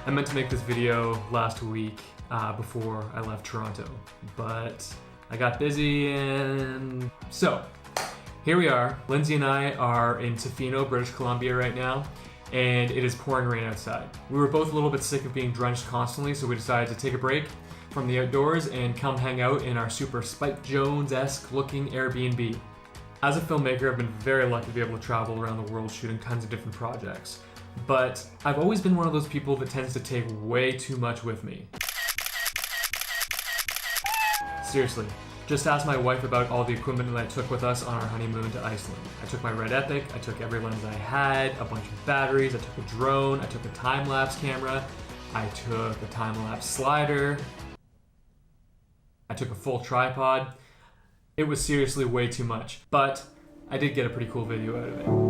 I meant to make this video last week before I left Toronto, but I got busy and so here we are. Lindsay and I are in Tofino, British Columbia right now, and it is pouring rain outside. We were both a little bit sick of being drenched constantly, so we decided to take a break from the outdoors and come hang out in our super Spike Jonze-esque looking Airbnb. As a filmmaker, I've been very lucky to be able to travel around the world shooting tons of different projects. But I've always been one of those people that tends to take way too much with me. Seriously, just ask my wife about all the equipment that I took with us on our honeymoon to Iceland. I took my Red Epic, I took every lens I had, a bunch of batteries, I took a drone, I took a time-lapse camera, I took a time-lapse slider, I took a full tripod. It was seriously way too much, but I did get a pretty cool video out of it.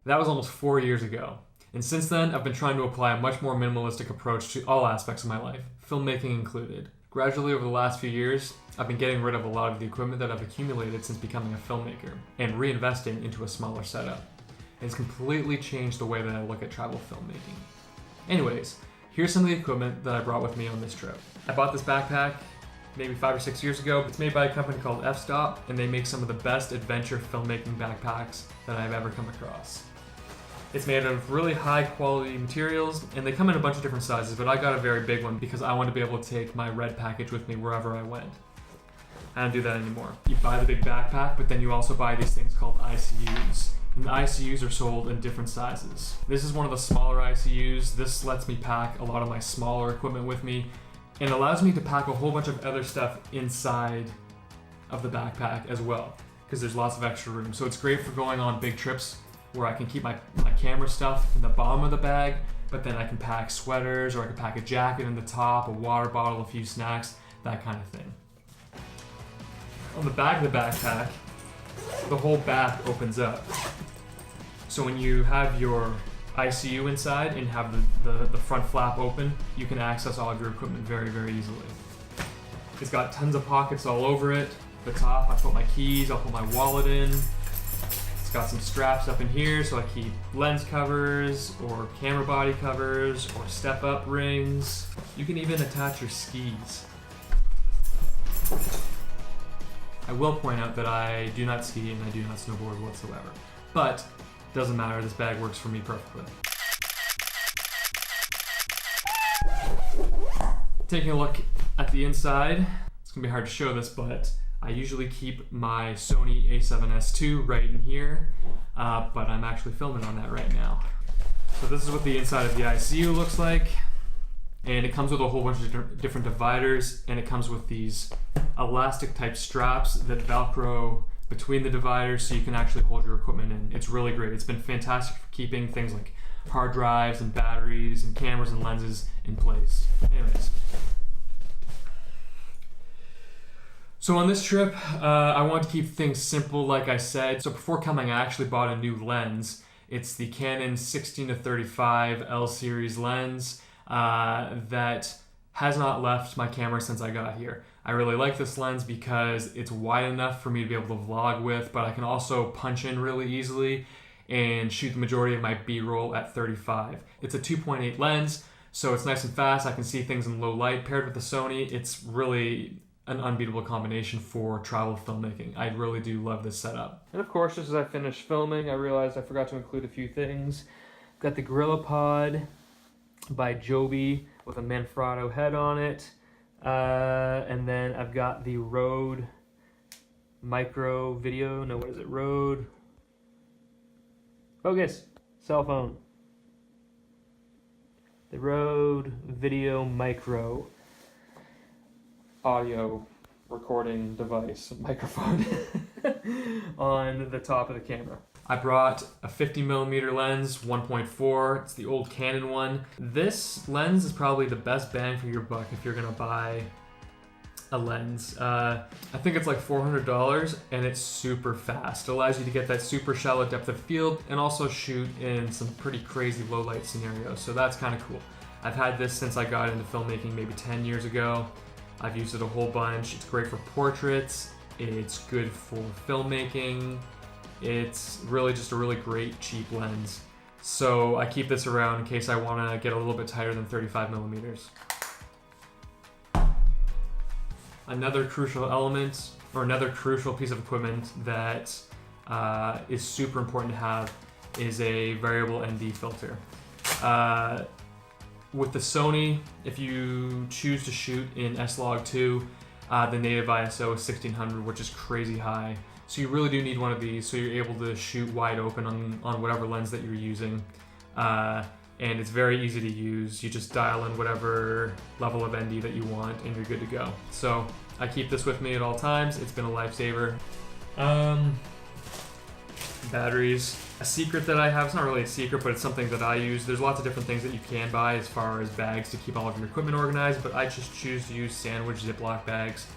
That was almost 4 years ago. And since then, I've been trying to apply a much more minimalistic approach to all aspects of my life, filmmaking included. Gradually over the last few years, I've been getting rid of a lot of the equipment that I've accumulated since becoming a filmmaker and reinvesting into a smaller setup. And it's completely changed the way that I look at travel filmmaking. Anyways, here's some of the equipment that I brought with me on this trip. I bought this backpack maybe 5 or 6 years ago. It's made by a company called F-Stop, and they make some of the best adventure filmmaking backpacks that I've ever come across. It's made of really high quality materials, and they come in a bunch of different sizes, but I got a very big one because I want to be able to take my red package with me wherever I went. I don't do that anymore. You buy the big backpack, but then you also buy these things called ICUs. And the ICUs are sold in different sizes. This is one of the smaller ICUs. This lets me pack a lot of my smaller equipment with me, and allows me to pack a whole bunch of other stuff inside of the backpack as well, because there's lots of extra room. So it's great for going on big trips where I can keep my camera stuff in the bottom of the bag, but then I can pack sweaters, or I can pack a jacket in the top, a water bottle, a few snacks, that kind of thing. On the back of the backpack, the whole back opens up. So when you have your ICU inside and have the front flap open, you can access all of your equipment very, very easily. It's got tons of pockets all over it. The top, I put my keys, I'll put my wallet in. Got some straps up in here so I keep lens covers or camera body covers or step up rings. You can even attach your skis. I will point out that I do not ski and I do not snowboard whatsoever, but doesn't matter, this bag works for me perfectly. Taking a look at the inside, it's gonna be hard to show this, but I usually keep my Sony a7S II right in here, but I'm actually filming on that right now. So this is what the inside of the ICU looks like, and it comes with a whole bunch of different dividers, and it comes with these elastic type straps that Velcro between the dividers so you can actually hold your equipment in. It's really great. It's been fantastic for keeping things like hard drives and batteries and cameras and lenses in place. Anyways. So on this trip, I wanted to keep things simple, like I said. So before coming, I actually bought a new lens. It's the Canon 16-35 L series lens that has not left my camera since I got here. I really like this lens because it's wide enough for me to be able to vlog with, but I can also punch in really easily and shoot the majority of my B-roll at 35. It's a 2.8 lens, so it's nice and fast. I can see things in low light. Paired with the Sony, it's really an unbeatable combination for travel filmmaking. I really do love this setup. And of course, just as I finished filming, I realized I forgot to include a few things. Got the GorillaPod by Joby with a Manfrotto head on it. And then I've got the Rode Micro Video, no, what is it? Rode Focus cell phone. The Rode Video Micro audio recording device, microphone on the top of the camera. I brought a 50mm lens, 1.4. It's the old Canon one. This lens is probably the best bang for your buck if you're gonna buy a lens. I think it's like $400 and it's super fast. It allows you to get that super shallow depth of field and also shoot in some pretty crazy low light scenarios. So that's kind of cool. I've had this since I got into filmmaking maybe 10 years ago. I've used it a whole bunch. It's great for portraits. It's good for filmmaking. It's really just a really great cheap lens. So I keep this around in case I want to get a little bit tighter than 35 millimeters. Another crucial element, or another crucial piece of equipment that is super important to have is a variable ND filter. With the Sony, if you choose to shoot in S-Log2, the native ISO is 1600, which is crazy high. So you really do need one of these so you're able to shoot wide open on whatever lens that you're using. And it's very easy to use. You just dial in whatever level of ND that you want and you're good to go. So I keep this with me at all times. It's been a lifesaver. Batteries. A secret that I have, it's not really a secret, but it's something that I use. There's lots of different things that you can buy as far as bags to keep all of your equipment organized, but I just choose to use sandwich Ziploc bags.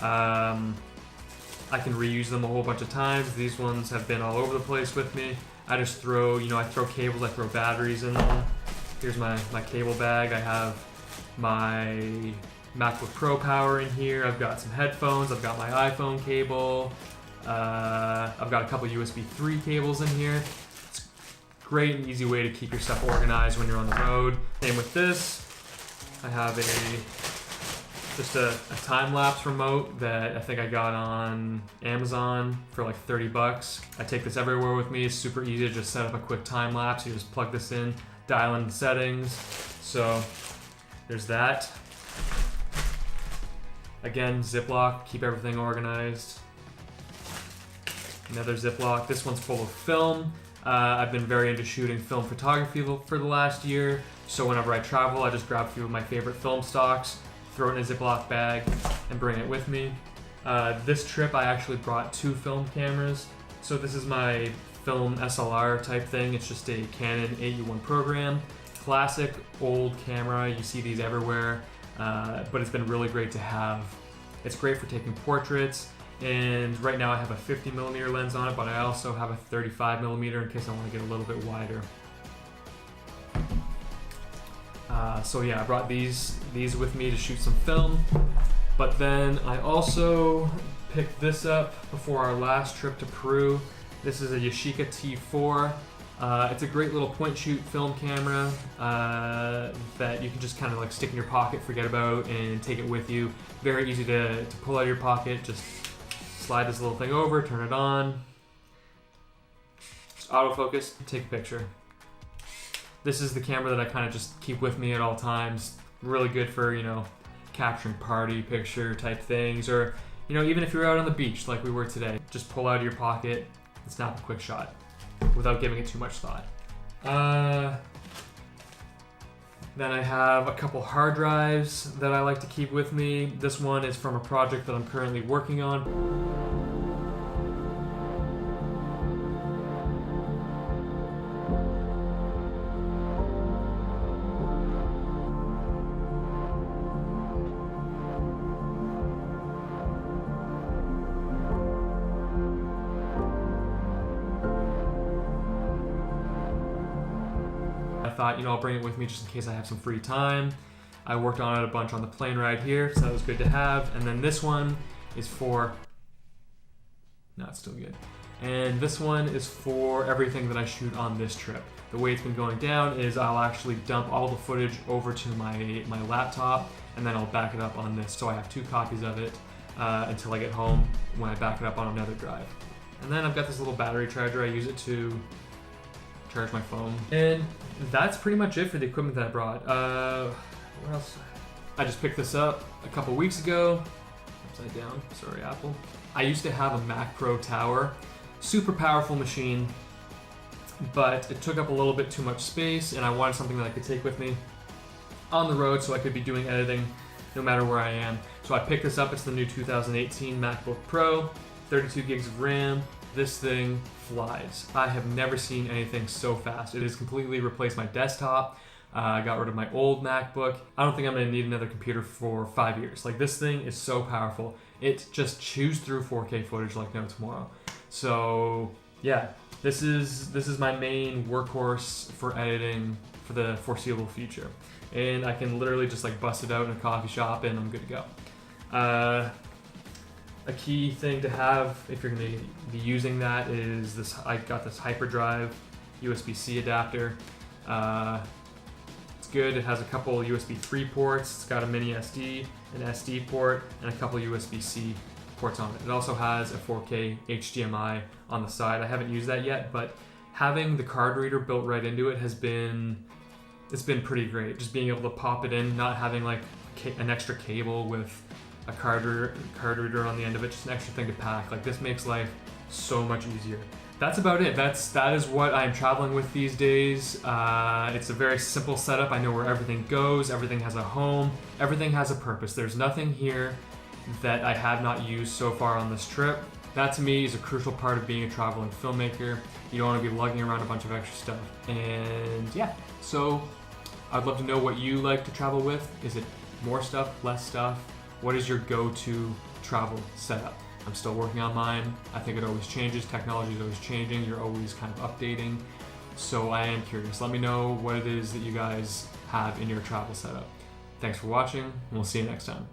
I can reuse them a whole bunch of times. These ones have been all over the place with me. I just throw, I throw cables, I throw batteries in them. Here's my cable bag. I have my MacBook Pro power in here. I've got some headphones. I've got my iPhone cable. I've got a couple USB 3 cables in here. It's a great and easy way to keep your stuff organized when you're on the road. Same with this. I have just a time-lapse remote that I think I got on Amazon for like 30 bucks. I take this everywhere with me. It's super easy to just set up a quick time-lapse. You just plug this in, dial in the settings. So there's that. Again, Ziploc, keep everything organized. Another Ziploc. This one's full of film. I've been very into shooting film photography for the last year. So whenever I travel, I just grab a few of my favorite film stocks, throw it in a Ziploc bag, and bring it with me. This trip, I actually brought 2 film cameras. So this is my film SLR type thing. It's just a Canon 8U1 program. Classic old camera. You see these everywhere, but it's been really great to have. It's great for taking portraits. And right now I have a 50mm lens on it, but I also have a 35mm in case I want to get a little bit wider. So yeah, I brought these with me to shoot some film. But then I also picked this up before our last trip to Peru. This is a Yashica T4. It's a great little point shoot film camera that you can just kind of like stick in your pocket, forget about, and take it with you. Very easy to pull out of your pocket. Just slide this little thing over, turn it on. Just autofocus, take a picture. This is the camera that I kind of just keep with me at all times. Really good for, capturing party picture type things, or, even if you're out on the beach like we were today, just pull out of your pocket and snap a quick shot without giving it too much thought. Then I have a couple hard drives that I like to keep with me. This one is from a project that I'm currently working on. I thought, I'll bring it with me just in case I have some free time. I worked on it a bunch on the plane ride here, so that was good to have. And then this one is for... No, it's still good. And this one is for everything that I shoot on this trip. The way it's been going down is I'll actually dump all the footage over to my laptop, and then I'll back it up on this. So I have 2 copies of it until I get home when I back it up on another drive. And then I've got this little battery charger. I use it to charge my phone. And that's pretty much it for the equipment that I brought. What else? I just picked this up a couple weeks ago. Upside down, sorry Apple. I used to have a Mac Pro Tower. Super powerful machine, but it took up a little bit too much space, and I wanted something that I could take with me on the road so I could be doing editing no matter where I am. So I picked this up. It's the new 2018 MacBook Pro, 32 gigs of RAM. This thing flies. I have never seen anything so fast. It has completely replaced my desktop. I got rid of my old MacBook. I don't think I'm gonna need another computer for 5 years. Like, this thing is so powerful. It just chews through 4K footage like no tomorrow. So yeah, this is my main workhorse for editing for the foreseeable future. And I can literally just like bust it out in a coffee shop and I'm good to go. A key thing to have if you're going to be using that is this. I got this hyperdrive USB-C adapter. It's good. It has a couple USB 3 ports. It's got a mini SD, an SD port, and a couple USB-C ports on it. It also has a 4K HDMI on the side. I haven't used that yet, but having the card reader built right into it has been pretty great. Just being able to pop it in, not having like an extra cable with a card reader on the end of it, just an extra thing to pack. Like, this makes life so much easier. That's about it. That is what I'm traveling with these days. It's a very simple setup. I know where everything goes. Everything has a home. Everything has a purpose. There's nothing here that I have not used so far on this trip. That to me is a crucial part of being a traveling filmmaker. You don't want to be lugging around a bunch of extra stuff. And yeah, so I'd love to know what you like to travel with. Is it more stuff, less stuff? What is your go-to travel setup? I'm still working on mine. I think it always changes. Technology is always changing. You're always kind of updating. So I am curious. Let me know what it is that you guys have in your travel setup. Thanks for watching, and we'll see you next time.